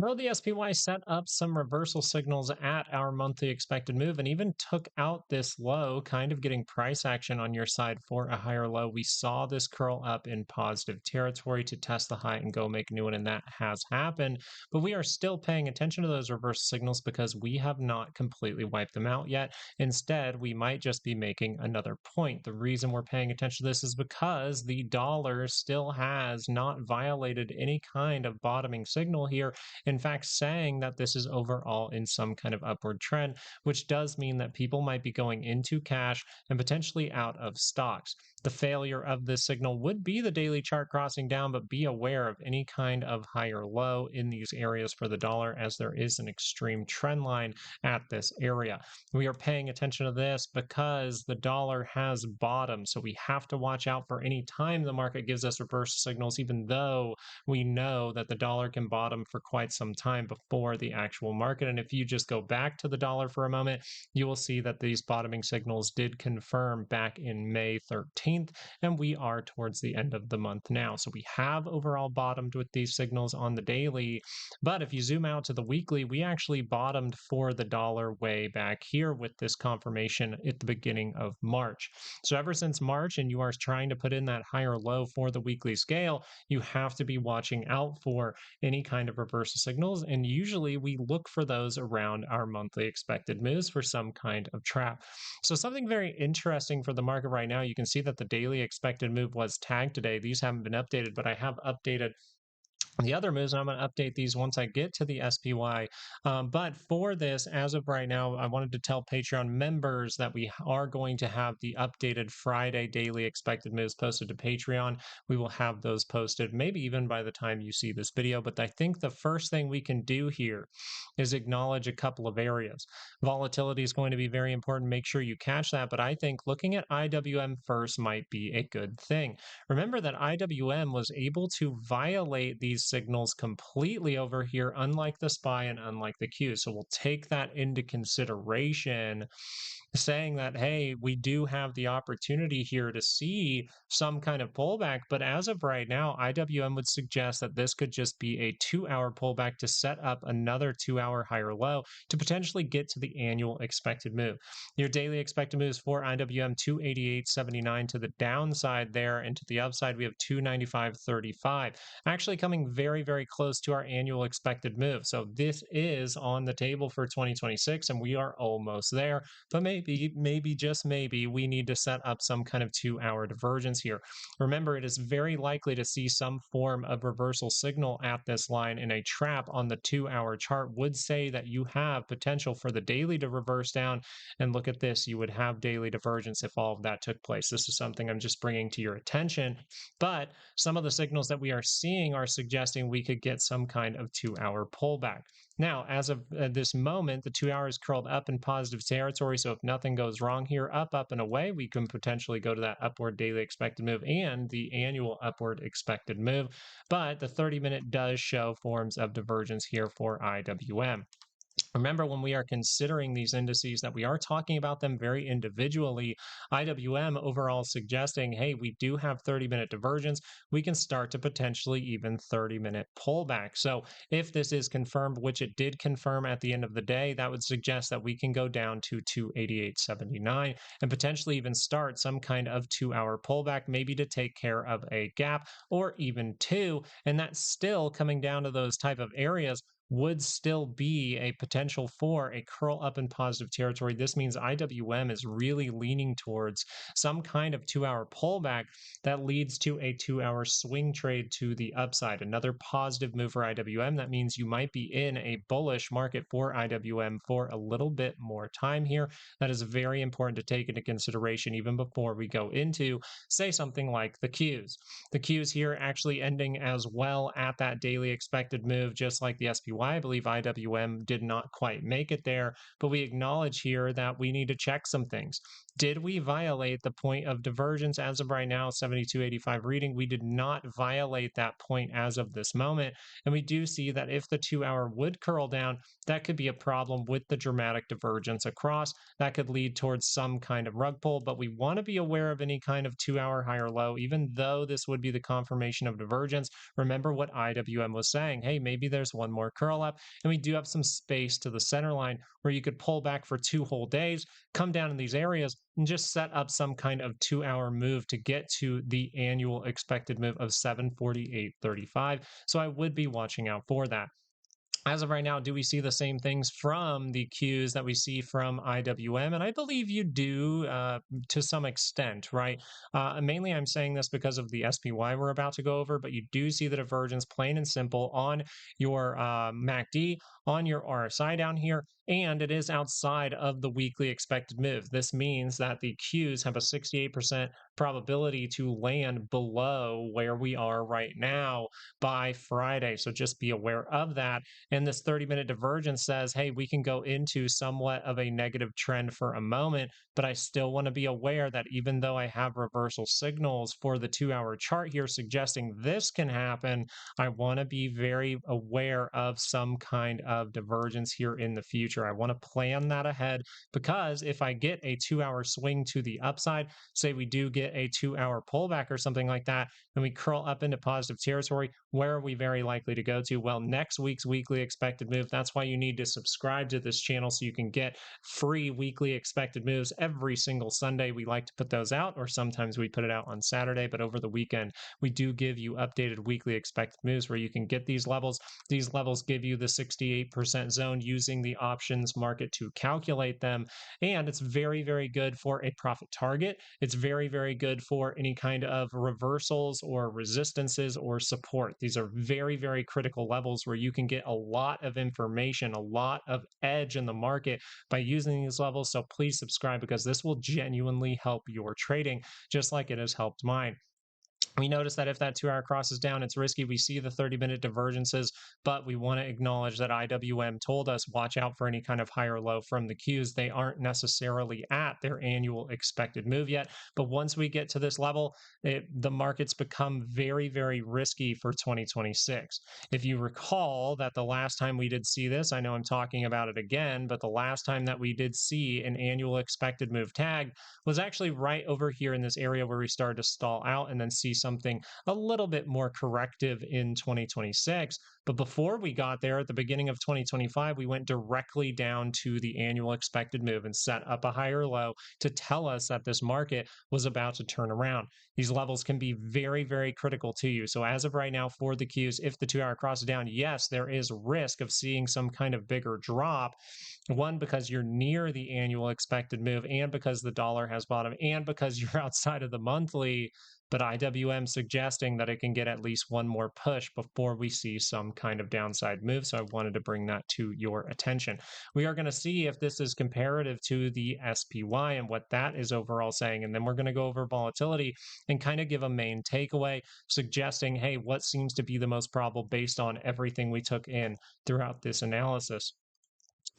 Well, the SPY set up some reversal signals at our monthly expected move and even took out this low, kind of getting price action on your side for a higher low. We saw this curl up in positive territory to test the high and go make a new one, and that has happened. But we are still paying attention to those reversal signals because we have not completely wiped them out yet. Instead, we might just be making another point. The reason we're paying attention to this is because the dollar still has not violated any kind of bottoming signal here, in fact, saying that this is overall in some kind of upward trend, which does mean that people might be going into cash and potentially out of stocks. The failure of this signal would be the daily chart crossing down, but be aware of any kind of higher low in these areas for the dollar, as there is an extreme trend line at this area. We are paying attention to this because the dollar has bottomed, so we have to watch out for any time the market gives us reversal signals, even though we know that the dollar can bottom for quite some time before the actual market. And if you just go back to the dollar for a moment, you will see that these bottoming signals did confirm back in May 13th, and we are towards the end of the month now. So we have overall bottomed with these signals on the daily. But if you zoom out to the weekly, we actually bottomed for the dollar way back here with this confirmation at the beginning of March. So ever since March, and you are trying to put in that higher low for the weekly scale, you have to be watching out for any kind of reversal signals. And usually we look for those around our monthly expected moves for some kind of trap. So, something very interesting for the market right now, you can see that the daily expected move was tagged today. These haven't been updated, but I have updated the other moves, and I'm going to update these once I get to the SPY. But for this, as of right now, I wanted to tell Patreon members that we are going to have the updated Friday daily expected moves posted to Patreon. We will have those posted maybe even by the time you see this video. But I think the first thing we can do here is acknowledge a couple of areas. Volatility is going to be very important. Make sure you catch that. But I think looking at IWM first might be a good thing. Remember that IWM was able to violate these signals completely over here, unlike the SPY and unlike the Q. So we'll take that into consideration, saying that, hey, we do have the opportunity here to see some kind of pullback. But as of right now, IWM would suggest that this could just be a 2-hour pullback to set up another 2-hour higher low to potentially get to the annual expected move. Your daily expected moves for IWM 288.79 to the downside there, and to the upside we have 295.35, actually coming very, very close to our annual expected move. So this is on the table for 2026, and we are almost there. But maybe, just maybe, we need to set up some kind of 2-hour divergence here. Remember, it is very likely to see some form of reversal signal at this line, and a trap on the 2-hour chart would say that you have potential for the daily to reverse down. And look at this, you would have daily divergence if all of that took place. This is something I'm just bringing to your attention. But some of the signals that we are seeing are suggesting we could get some kind of 2-hour pullback. Now, as of this moment, the 2 hours curled up in positive territory. So if nothing goes wrong here, up, and away, we can potentially go to that upward daily expected move and the annual upward expected move. But the 30-minute does show forms of divergence here for IWM. Remember, when we are considering these indices, that we are talking about them very individually. IWM overall suggesting, hey, we do have 30-minute divergence. We can start to potentially even 30-minute pullback. So if this is confirmed, which it did confirm at the end of the day, that would suggest that we can go down to 288.79 and potentially even start some kind of 2-hour pullback, maybe to take care of a gap or even two. And that's still coming down to those type of areas would still be a potential for a curl up in positive territory. This means IWM is really leaning towards some kind of 2-hour pullback that leads to a 2-hour swing trade to the upside. Another positive move for IWM. That means you might be in a bullish market for IWM for a little bit more time here. That is very important to take into consideration even before we go into, say, something like the Qs. The Qs here actually ending as well at that daily expected move, just like the SPY. I believe IWM did not quite make it there, but we acknowledge here that we need to check some things. Did we violate the point of divergence as of right now, 72.85 reading? We did not violate that point as of this moment. And we do see that if the 2-hour would curl down, that could be a problem with the dramatic divergence across. That could lead towards some kind of rug pull, but we want to be aware of any kind of 2-hour higher low, even though this would be the confirmation of divergence. Remember what IWM was saying. Hey, maybe there's one more curl. curl up, and we do have some space to the center line where you could pull back for 2 whole days, come down in these areas, and just set up some kind of 2 hour move to get to the annual expected move of 748.35. So I would be watching out for that. As of right now, do we see the same things from the cues that we see from IWM? And I believe you do to some extent, right? Mainly, I'm saying this because of the SPY we're about to go over, but you do see the divergence plain and simple on your MACD, on your RSI down here, and it is outside of the weekly expected move. This means that the cues have a 68% probability to land below where we are right now by Friday. So just be aware of that. And this 30-minute divergence says, hey, we can go into somewhat of a negative trend for a moment, but I still want to be aware that even though I have reversal signals for the 2 hour chart here suggesting this can happen, I want to be very aware of some kind of divergence here in the future. I want to plan that ahead, because if I get a 2 hour swing to the upside, say we do get a 2 hour pullback or something like that, and we curl up into positive territory, where are we very likely to go to? Well, next week's weekly expected move. That's why you need to subscribe to this channel so you can get free weekly expected moves every single Sunday. We like to put those out, or sometimes we put it out on Saturday, but over the weekend, we do give you updated weekly expected moves where you can get these levels. These levels give you the 68% zone using the options market to calculate them. And it's very, very good for a profit target. It's very, very good for any kind of reversals or resistances or support. These are very, very critical levels where you can get a lot of information, a lot of edge in the market by using these levels. So please subscribe, because this will genuinely help your trading, just like it has helped mine. We notice that if that 2 hour crosses down, it's risky. We see the 30-minute divergences, but we want to acknowledge that IWM told us watch out for any kind of higher low from the Qs. They aren't necessarily at their annual expected move yet. But once we get to this level, the markets become very, very risky for 2026. If you recall that the last time we did see this, I know I'm talking about it again, but the last time that we did see an annual expected move tag was actually right over here in this area where we started to stall out and then see something a little bit more corrective in 2026. But before we got there at the beginning of 2025, we went directly down to the annual expected move and set up a higher low to tell us that this market was about to turn around. These levels can be very, very critical to you. So as of right now for the Qs, if the 2 hour crosses down, yes, there is risk of seeing some kind of bigger drop. One, because you're near the annual expected move, and because the dollar has bottomed, and because you're outside of the monthly. But IWM suggesting that it can get at least one more push before we see some kind of downside move. So I wanted to bring that to your attention. We are going to see if this is comparative to the SPY and what that is overall saying. And then we're going to go over volatility and kind of give a main takeaway, suggesting, hey, what seems to be the most probable based on everything we took in throughout this analysis.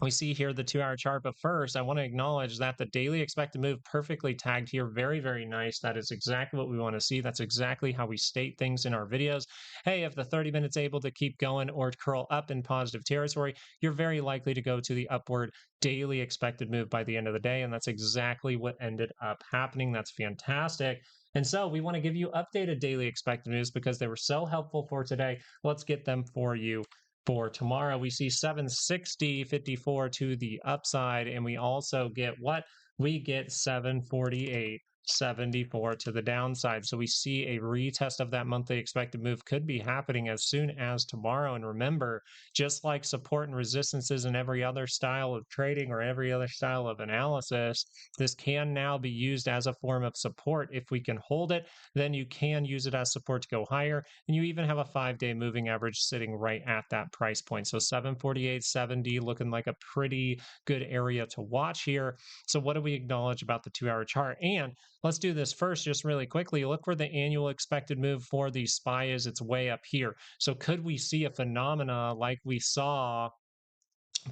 We see here the 2 hour chart, but first I want to acknowledge that the daily expected move perfectly tagged here. Very, very nice. That is exactly what we want to see. That's exactly how we state things in our videos. Hey, if the 30 minutes able to keep going or curl up in positive territory, you're very likely to go to the upward daily expected move by the end of the day. And that's exactly what ended up happening. That's fantastic. And so we want to give you updated daily expected moves because they were so helpful for today. Let's get them for you. For tomorrow, we see 760.54 to the upside, and we also get what? We get 748.74 to the downside. So we see a retest of that monthly expected move could be happening as soon as tomorrow. And remember, just like support and resistances in every other style of trading or every other style of analysis, this can now be used as a form of support. If we can hold it, then you can use it as support to go higher. And you even have a 5-day moving average sitting right at that price point. So 748.70 looking like a pretty good area to watch here. So what do we acknowledge about the 2 hour chart? And let's do this first, just really quickly. Look where the annual expected move for the SPY is. It's way up here. So could we see a phenomena like we saw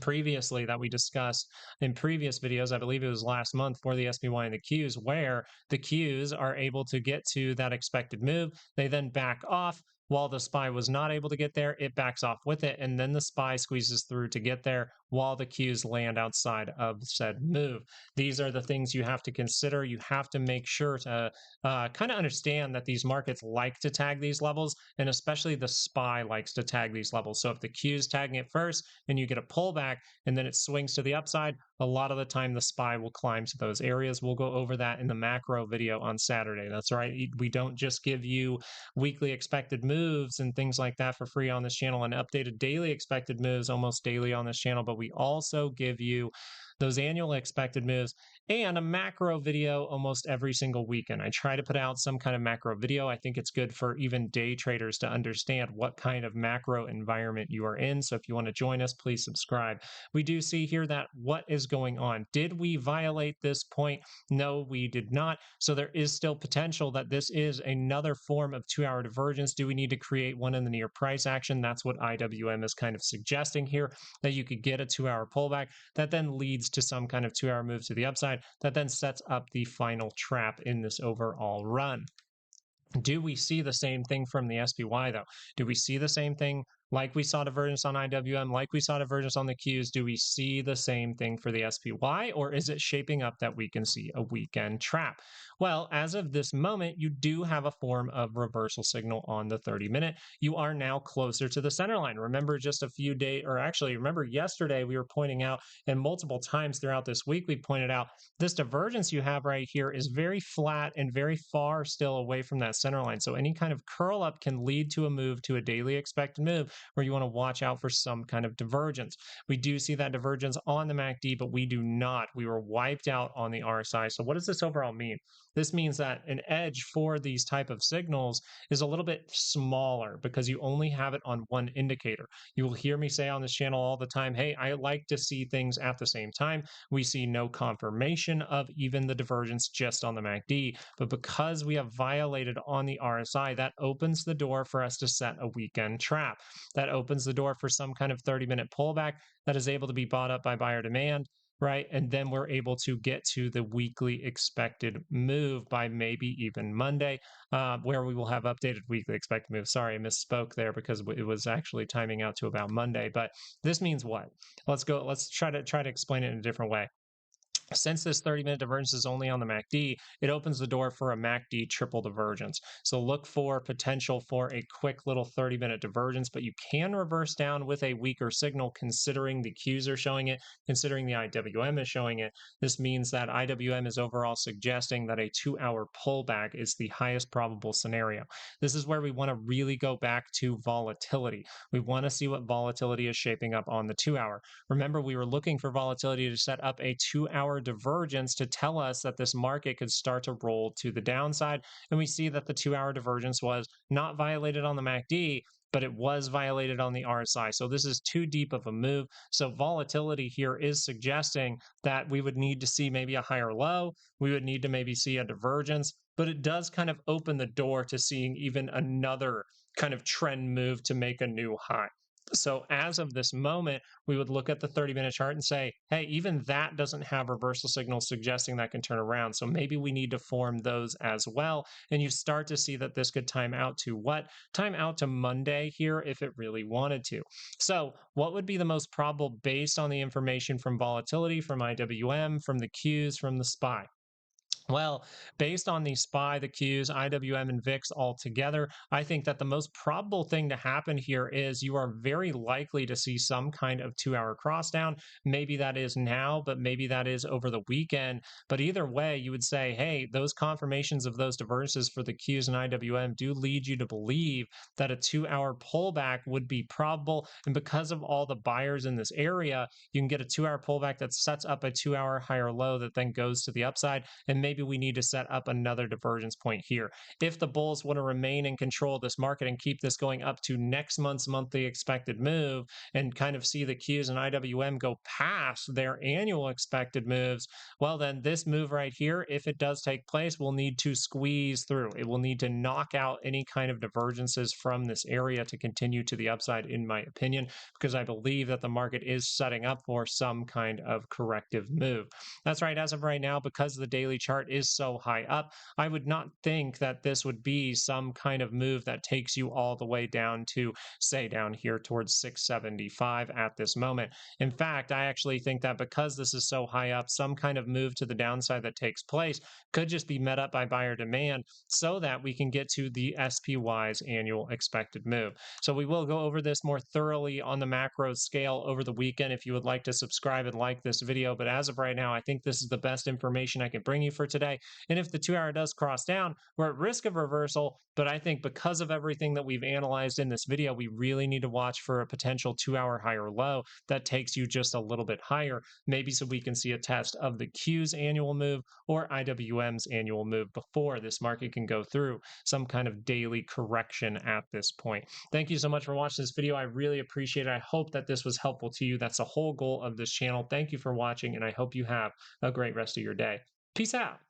previously that we discussed in previous videos? I believe it was last month for the SPY and the Qs, where the Qs are able to get to that expected move. They then back off. While the SPY was not able to get there, it backs off with it, and then the SPY squeezes through to get there. while the Qs land outside of said move. These are the things you have to consider. You have to make sure to kind of understand that these markets like to tag these levels, and especially the SPY likes to tag these levels. So if the Q is tagging it first and you get a pullback and then it swings to the upside, a lot of the time the SPY will climb to those areas. We'll go over that in the macro video on Saturday. That's right. We don't just give you weekly expected moves and things like that for free on this channel, and updated daily expected moves almost daily on this channel, but we also give you those annual expected moves and a macro video almost every single weekend. I try to put out some kind of macro video. I think it's good for even day traders to understand what kind of macro environment you are in. So if you want to join us, please subscribe. We do see here that what is going on. Did we violate this point? No, we did not. So there is still potential that this is another form of 2-hour divergence. Do we need to create one in the near price action? That's what IWM is kind of suggesting here, that you could get a 2-hour pullback that then leads to some kind of 2-hour move to the upside that then sets up the final trap in this overall run. Do we see the same thing from the SPY though? Do we see the same thing like we saw divergence on IWM, like we saw divergence on the Qs? Do we see the same thing for the SPY, or is it shaping up that we can see a weekend trap? Well, as of this moment, you do have a form of reversal signal on the 30-minute. You are now closer to the center line. Remember just a few days, or actually remember yesterday we were pointing out, and multiple times throughout this week we pointed out, this divergence you have right here is very flat and very far still away from that center line. So any kind of curl up can lead to a move to a daily expected move where you want to watch out for some kind of divergence. We do see that divergence on the MACD, but we do not. We were wiped out on the RSI. So what does this overall mean? This means that an edge for these type of signals is a little bit smaller because you only have it on one indicator. You will hear me say on this channel all the time, hey, I like to see things at the same time. We see no confirmation of even the divergence just on the MACD, but because we have violated on the RSI, that opens the door for us to set a weekend trap. That opens the door for some kind of 30-minute pullback that is able to be bought up by buyer demand, right? And then we're able to get to the weekly expected move by maybe even Monday, where we will have updated weekly expected move. Sorry, I misspoke there because it was actually timing out to about Monday. But this means what? Let's try to explain it in a different way. Since this 30-minute divergence is only on the MACD, it opens the door for a MACD triple divergence. So look for potential for a quick little 30-minute divergence, but you can reverse down with a weaker signal considering the Qs are showing it, considering the IWM is showing it. This means that IWM is overall suggesting that a 2-hour pullback is the highest probable scenario. This is where we want to really go back to volatility. We want to see what volatility is shaping up on the 2-hour. Remember, we were looking for volatility to set up a 2-hour divergence to tell us that this market could start to roll to the downside. And we see that the 2-hour divergence was not violated on the MACD, but it was violated on the RSI. So this is too deep of a move. So volatility here is suggesting that we would need to see maybe a higher low. We would need to maybe see a divergence, but it does kind of open the door to seeing even another kind of trend move to make a new high. So as of this moment, we would look at the 30-minute chart and say, hey, even that doesn't have reversal signals suggesting that can turn around. So maybe we need to form those as well. And you start to see that this could time out to what? Time out to Monday here if it really wanted to. So what would be the most probable based on the information from volatility, from IWM, from the Qs, from the SPY? Well, based on the SPY, the Qs, IWM, and VIX all together, I think that the most probable thing to happen here is you are very likely to see some kind of 2-hour crossdown. Maybe that is now, but maybe that is over the weekend. But either way, you would say, hey, those confirmations of those divergences for the Qs and IWM do lead you to believe that a 2-hour pullback would be probable. And because of all the buyers in this area, you can get a 2-hour pullback that sets up a 2-hour higher low that then goes to the upside. And maybe we need to set up another divergence point here. If the bulls want to remain in control of this market and keep this going up to next month's monthly expected move and kind of see the Qs and IWM go past their annual expected moves, well, then this move right here, if it does take place, will need to squeeze through. It will need to knock out any kind of divergences from this area to continue to the upside, in my opinion, because I believe that the market is setting up for some kind of corrective move. That's right. As of right now, because the daily chart chart is so high up, I would not think that this would be some kind of move that takes you all the way down to, say, down here towards 675 at this moment. In fact, I actually think that because this is so high up, some kind of move to the downside that takes place could just be met up by buyer demand so that we can get to the SPY's annual expected move. So we will go over this more thoroughly on the macro scale over the weekend if you would like to subscribe and like this video. But as of right now, I think this is the best information I can bring you for today. And if the 2 hour does cross down, we're at risk of reversal. But I think because of everything that we've analyzed in this video, we really need to watch for a potential 2 hour higher low that takes you just a little bit higher, maybe so we can see a test of the Q's annual move or IWM's annual move before this market can go through some kind of daily correction at this point. Thank you so much for watching this video. I really appreciate it. I hope that this was helpful to you. That's the whole goal of this channel. Thank you for watching, and I hope you have a great rest of your day. Peace out.